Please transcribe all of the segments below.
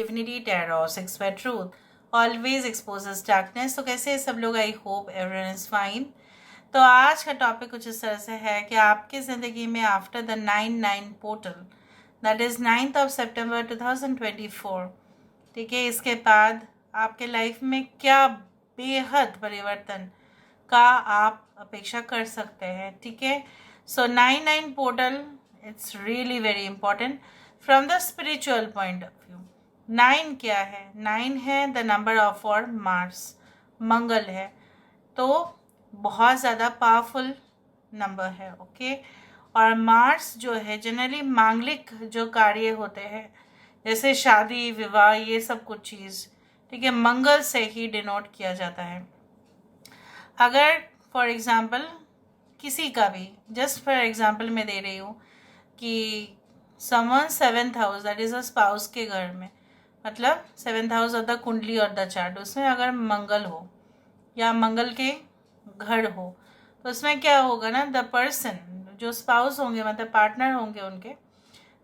divinity, tarot, six by truth, always exposes darkness. तो कैसे सब लोग? I hope everyone is fine. तो आज का टॉपिक कुछ इस तरह से है कि आपकी ज़िंदगी में after the 9/9 portal, that is 9th of September 2024, ठीक है, इसके बाद आपके लाइफ में क्या बेहद परिवर्तन का आप अपेक्षा कर सकते हैं। ठीक है, सो 9/9 portal, it's really very important from the spiritual point of view. 9 क्या है? 9 है द नंबर ऑफ और मार्स, मंगल है, तो बहुत ज़्यादा पावरफुल नंबर है। ओके, और मार्स जो है जनरली मांगलिक जो कार्य होते हैं जैसे शादी विवाह ये सब कुछ चीज़, ठीक है, मंगल से ही डिनोट किया जाता है। अगर फॉर एग्ज़ाम्पल किसी का भी, जस्ट फॉर एग्ज़ाम्पल मैं दे रही हूँ कि someone 7th house, that is a spouse के घर में, मतलब 7th हाउस ऑफ द कुंडली और द चार्ट, उसमें अगर मंगल हो या मंगल के घर हो तो उसमें क्या होगा ना, द पर्सन जो स्पाउस होंगे मतलब पार्टनर होंगे उनके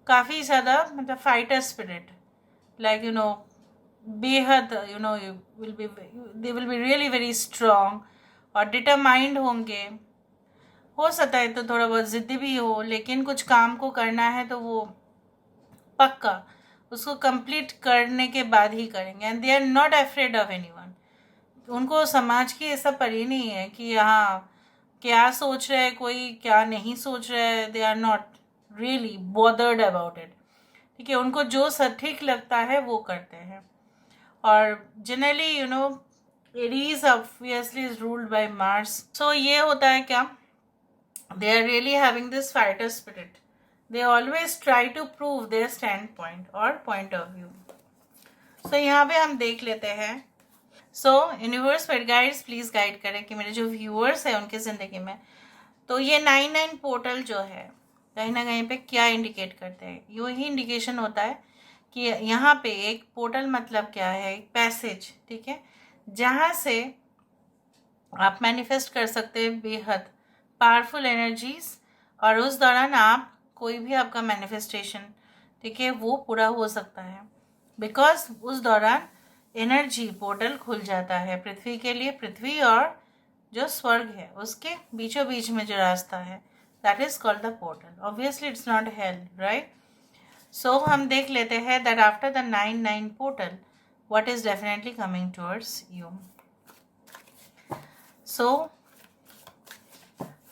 काफ़ी ज़्यादा मतलब fighter spirit, like you know बेहद you know they will be really very strong और डिटरमाइंड होंगे। हो सकता है तो थोड़ा बहुत ज़िद्दी भी हो, लेकिन कुछ काम को करना है तो वो पक्का उसको कंप्लीट करने के बाद ही करेंगे। And they are not afraid of anyone. उनको समाज की ऐसा परी नहीं है कि हाँ क्या सोच रहा है कोई, क्या नहीं सोच रहा है। They are not really bothered about it. ठीक है, उनको जो ठीक लगता है वो करते हैं। और generally you know Aries obviously is ruled by Mars. So ये होता है क्या, they are really having this fighter spirit. They always try to prove their standpoint or point of view. So यहाँ पे हम देख लेते हैं। So universe spirit guides please guide करें कि मेरे जो व्यूअर्स हैं उनकी ज़िंदगी में तो ये 9/9 पोर्टल जो है कहीं ना कहीं पे क्या इंडिकेट करते हैं। यही इंडिकेशन होता है कि यहाँ पे एक पोर्टल मतलब क्या है, एक पैसेज, ठीक है, जहाँ से आप मैनिफेस्ट कर सकते हैं बेहद पावरफुल एनर्जीज, और उस दौरान आप कोई भी आपका मैनिफेस्टेशन, ठीक है, वो पूरा हो सकता है बिकॉज उस दौरान एनर्जी पोर्टल खुल जाता है पृथ्वी के लिए। पृथ्वी और जो स्वर्ग है उसके बीचों बीच में जो रास्ता है that is called the portal. Obviously it's not hell, right. So हम देख लेते हैं that after the 9/9 portal what is definitely coming towards you. So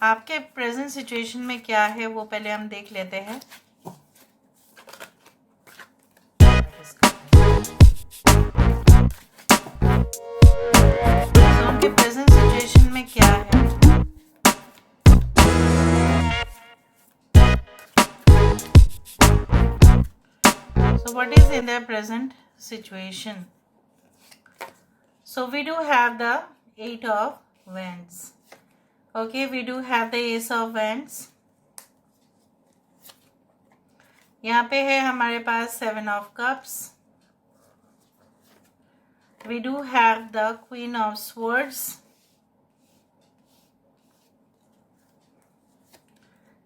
आपके प्रेजेंट सिचुएशन में क्या है वो पहले हम देख लेते हैं। So, उनके प्रेजेंट सिचुएशन में क्या है? So what is in their present situation? So we do have the 8 of Wands. Okay, we do have the Ace of Wands. यहाँ पे है हमारे पास 7 of Cups. We do have the Queen of Swords.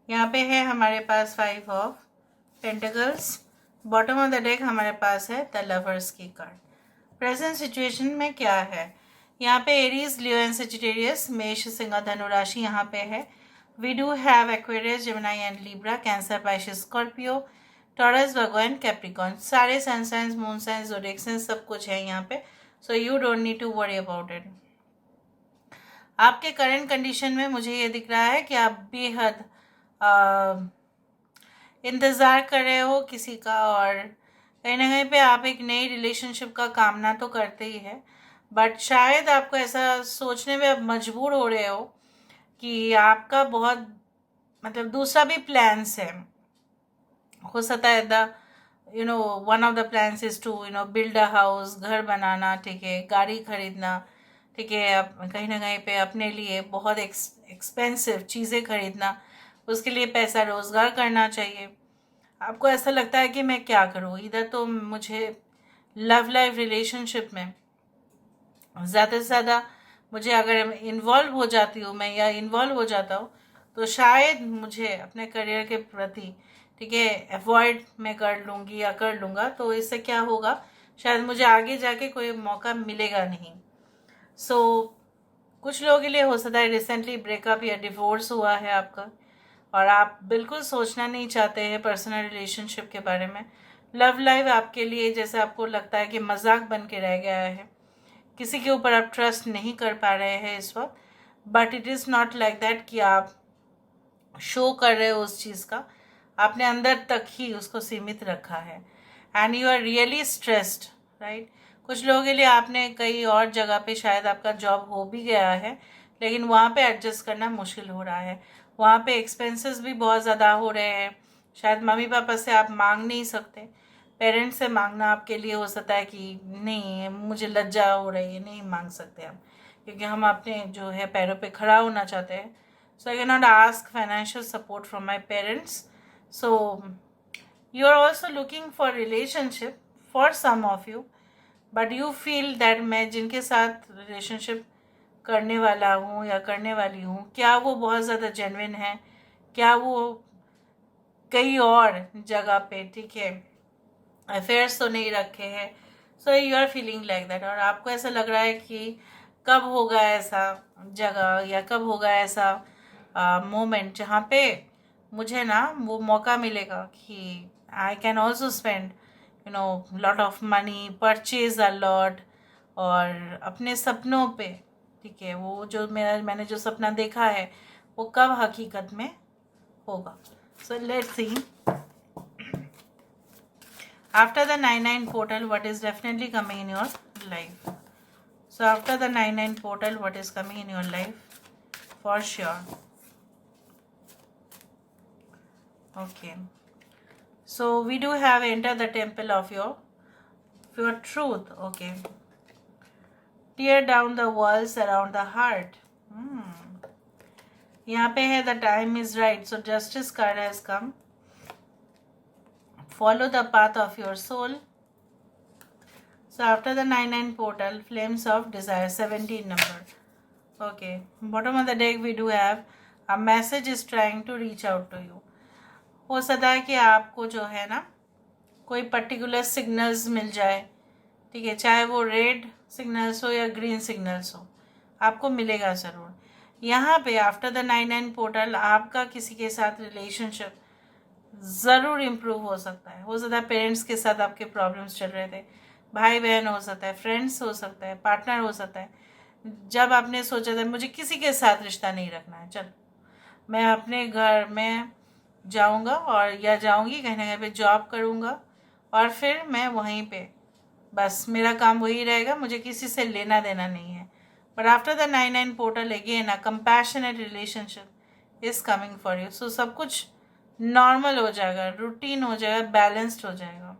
यहाँ पे है हमारे पास 5 of Pentacles. Bottom of the deck हमारे पास है द लवर्स की कार्ड। प्रेजेंट सिचुएशन में क्या है, यहाँ पे एरीज, लियो एंड सजिटेरियस, मेष, सिंह, धनु राशि यहाँ पे है। We do have Aquarius, Gemini and Libra, Cancer, Pisces, Scorpio, Taurus, Virgo, Capricorn. सारे sun signs, moon signs, zodiac signs सब कुछ है यहाँ पे। So you don't need to worry about it. आपके करंट कंडीशन में मुझे ये दिख रहा है कि आप बेहद इंतज़ार कर रहे हो किसी का, और कहीं ना कहीं पे आप एक नई रिलेशनशिप का कामना तो करते ही है, बट शायद आपको ऐसा सोचने में अब मजबूर हो रहे हो कि आपका बहुत मतलब दूसरा भी प्लान्स है। हो सकता है the you know one of the plans is to you know build a house, घर बनाना, ठीक है, गाड़ी खरीदना, ठीक है, कहीं ना कहीं पे अपने लिए बहुत एक्सपेंसिव चीज़ें खरीदना, उसके लिए पैसा रोज़गार करना चाहिए। आपको ऐसा लगता है कि मैं क्या करूँ, इधर तो मुझे लव लाइफ रिलेशनशिप में ज़्यादा से ज़्यादा मुझे अगर इन्वॉल्व हो जाती हूँ मैं या इन्वॉल्व हो जाता हूँ तो शायद मुझे अपने करियर के प्रति, ठीक है, अवॉइड मैं कर लूँगी या कर लूँगा। तो इससे क्या होगा, शायद मुझे आगे जाके कोई मौका मिलेगा नहीं। सो कुछ लोगों के लिए हो सकता है रिसेंटली ब्रेकअप या डिवोर्स हुआ है आपका, और आप बिल्कुल सोचना नहीं चाहते हैं पर्सनल रिलेशनशिप के बारे में। लव लाइफ आपके लिए जैसे आपको लगता है कि मजाक बन के रह गया है, किसी के ऊपर आप ट्रस्ट नहीं कर पा रहे हैं इस वक्त। But it is not like that कि आप शो कर रहे हो उस चीज़ का, आपने अंदर तक ही उसको सीमित रखा है and you are really stressed, right. कुछ लोगों के लिए आपने कई और जगह पे शायद आपका जॉब हो भी गया है, लेकिन वहाँ पे एडजस्ट करना मुश्किल हो रहा है। वहाँ पे एक्सपेंसेस भी बहुत ज़्यादा हो रहे हैं। शायद मम्मी पापा से आप मांग नहीं सकते, पेरेंट्स से मांगना आपके लिए हो सकता है कि नहीं मुझे लज्जा हो रही है, नहीं मांग सकते हम, क्योंकि हम अपने जो है पैरों पे खड़ा होना चाहते हैं। So I cannot ask financial support from my parents. So you are also looking for relationship for some of you, but you feel that मैं जिनके साथ relationship करने वाला हूँ या करने वाली हूँ, क्या वो बहुत ज़्यादा genuine है, क्या वो कई और जगह पे, ठीक है, अफेयर्स तो नहीं रखे हैं। So you are feeling like that, और आपको ऐसा लग रहा है कि कब होगा ऐसा जगह या कब होगा ऐसा मोमेंट जहाँ पे मुझे ना वो मौका मिलेगा कि I can also spend lot of money, purchase a lot, और अपने सपनों पे, ठीक है, वो जो मैंने जो सपना देखा है वो कब हकीकत में होगा। So let's see, after the 99 portal, what is definitely coming in your life. So after the 99 portal, what is coming in your life for sure. Okay, so we do have enter the temple of your truth. Okay, tear down the walls around the heart. यहाँ पे है the time is right, so justice card has come. Follow the path of your soul. So after the 99 portal, flames of desire, 17 number. Okay, bottom of the deck we do have a message is trying to reach out to you. हो सकता है कि आपको जो है ना कोई particular signals मिल जाए, ठीक है, चाहे वो रेड सिग्नल्स हो या ग्रीन सिग्नल्स हो, आपको मिलेगा ज़रूर। यहाँ पे आफ्टर द 99 पोर्टल आपका किसी के साथ रिलेशनशिप ज़रूर इम्प्रूव हो सकता है। हो सकता है पेरेंट्स के साथ आपके प्रॉब्लम्स चल रहे थे, भाई बहन हो सकता है, फ्रेंड्स हो सकता है, पार्टनर हो सकता है। जब आपने सोचा था मुझे किसी के साथ रिश्ता नहीं रखना है, चल मैं अपने घर में जाऊंगा और या जाऊंगी कहीं ना कहीं पे जॉब करूंगा, और फिर मैं वहीं पे बस मेरा काम वही रहेगा, मुझे किसी से लेना देना नहीं है। But after the 99 portal again a compassionate relationship is coming for you. So सब कुछ नॉर्मल हो जाएगा, रूटीन हो जाएगा, बैलेंस्ड हो जाएगा।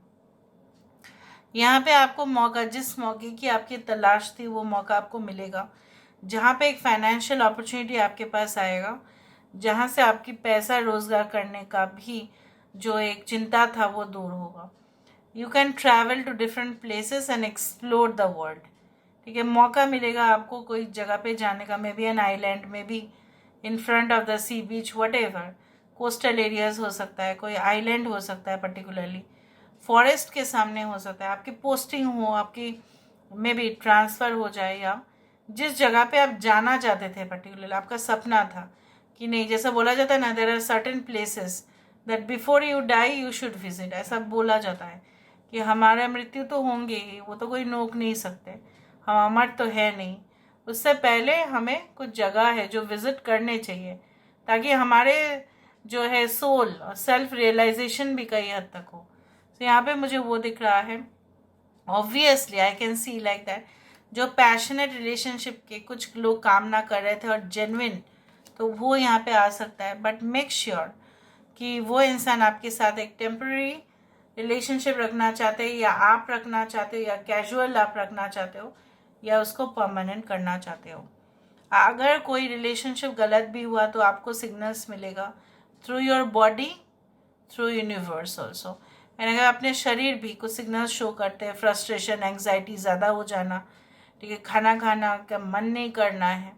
यहाँ पे आपको मौका, जिस मौके की आपकी तलाश थी वो मौका आपको मिलेगा, जहाँ पे एक फाइनेंशियल अपॉर्चुनिटी आपके पास आएगा, जहाँ से आपकी पैसा रोजगार करने का भी जो एक चिंता था वो दूर होगा। You can travel to different places and explore the world, ठीक है, मौका मिलेगा आपको कोई जगह पे जाने का, maybe an island, maybe in front of the sea beach, whatever, coastal areas हो सकता है, कोई आइलैंड हो सकता है, पर्टिकुलरली फॉरेस्ट के सामने हो सकता है, आपकी पोस्टिंग हो, आपकी मे बी ट्रांसफ़र हो जाए, या जिस जगह पे आप जाना चाहते थे पर्टिकुलर आपका सपना था कि नहीं, जैसा बोला जाता है ना, there are certain places that before you die you should visit, ऐसा बोला जाता है कि हमारा मृत्यु तो होंगे ही, वो तो कोई रोक नहीं सकते, हम अमर तो है नहीं, उससे पहले हमें कुछ जगह है जो विजिट करने चाहिए, ताकि हमारे जो है सोल और सेल्फ रियलाइजेशन भी कई हद तक हो। तो यहाँ पे मुझे वो दिख रहा है, obviously I can see like that, जो पैशनेट रिलेशनशिप के कुछ लोग कामना कर रहे थे और जेन्युइन, तो वो यहाँ पे आ सकता है। बट मेक श्योर कि वो इंसान आपके साथ एक टेम्पररी रिलेशनशिप रखना चाहते हैं, या आप रखना चाहते हो, या कैजुअल आप रखना चाहते हो, या उसको परमानेंट करना चाहते हो। अगर कोई रिलेशनशिप गलत भी हुआ तो आपको सिग्नल्स मिलेगा through your body, through universe also. And अगर अपने शरीर भी कुछ सिग्नल्स शो करते हैं, फ्रस्ट्रेशन, एंग्जाइटी ज़्यादा हो जाना, ठीक है, खाना खाना का मन नहीं करना है,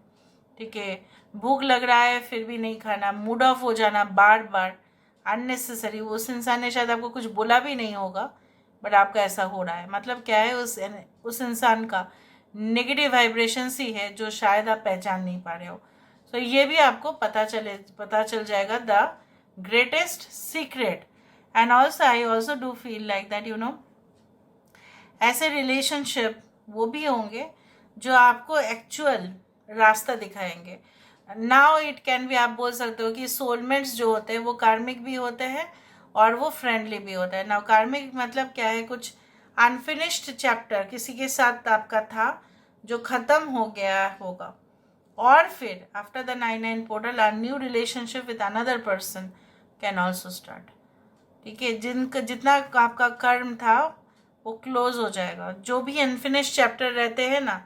ठीक है, भूख लग रहा है फिर भी नहीं खाना, मूड ऑफ हो जाना बार बार अननेसेसरी, उस इंसान ने शायद आपको कुछ बोला भी नहीं होगा, बट आपका ऐसा हो रहा है, मतलब क्या है, उस इंसान का नेगेटिव वाइब्रेशंस ही है जो शायद आप पहचान नहीं पा रहे हो. तो ये भी आपको पता चल जाएगा the greatest secret. And also I also do feel like that ऐसे रिलेशनशिप वो भी होंगे जो आपको एक्चुअल रास्ता दिखाएंगे. नाउ इट कैन भी, आप बोल सकते हो कि सोलमेट्स जो होते हैं वो कार्मिक भी होते हैं और वो फ्रेंडली भी होते हैं. नाउ कार्मिक मतलब क्या है, कुछ अनफिनिश्ड चैप्टर किसी के साथ आपका था जो ख़त्म हो गया होगा, और फिर after the 9/9 portal a new relationship with another person can also start. ठीक है, जितना आपका कर्म था वो क्लोज हो जाएगा. जो भी अनफिनिश्ड चैप्टर रहते हैं ना,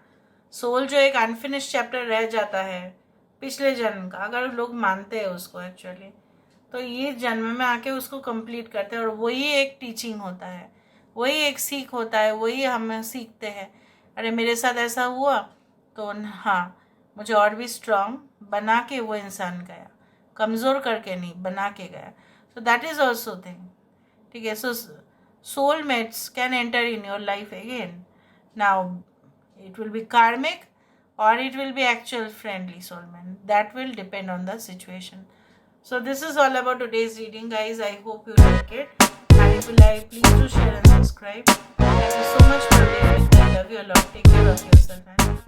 सोल जो एक अनफिनिश्ड चैप्टर रह जाता है पिछले जन्म का, अगर लोग मानते हैं उसको एक्चुअली, तो ये जन्म में आके उसको कंप्लीट करते हैं. और वही एक टीचिंग होता है, वही एक सीख होता है, वही हम सीखते हैं. अरे मेरे साथ ऐसा हुआ तो हाँ, मुझे और भी स्ट्रांग बना के वो इंसान गया, कमज़ोर करके नहीं, बना के गया. So that is also thing. ठीक है, सो soulmates can enter in your life again. Now it will be karmic or it will be actual friendly soulmate. That will depend on the situation. So this is all about today's reading, guys. I hope you like it. And if you like, please do share and subscribe. Thank you so much for being with me. I love you a lot. Take care of yourself.